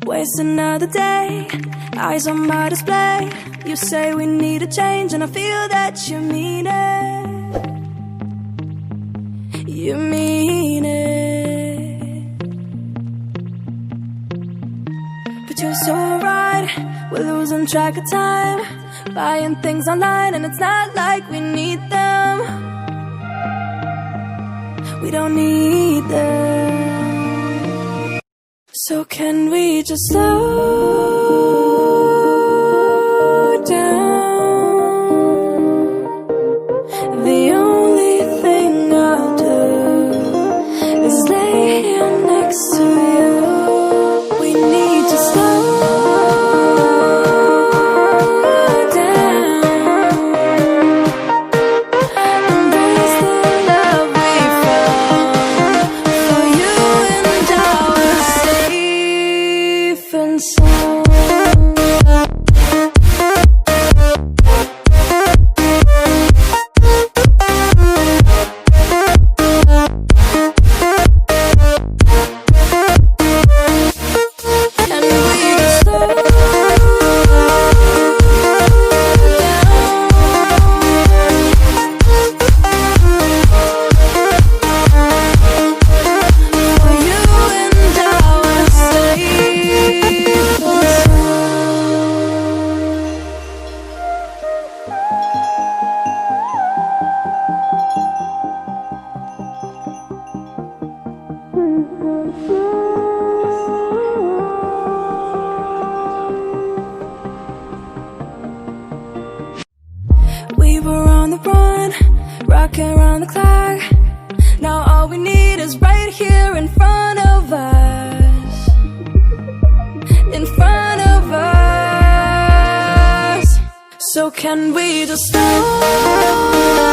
waste another day, eyes on my display. You say we need a change and I feel that you mean it. You mean it. But you're so right, we're losing track of time, buying things online and it's not like we need them. We don't need them. So can we just slow down? The only thing I'll do is lay here next to you. We need to slow down. Embrace the love we found. For you and I were safe and sound. We were on the run, rocking around the clock. Now all we need is right here in front of us. In front of us. So can we just slow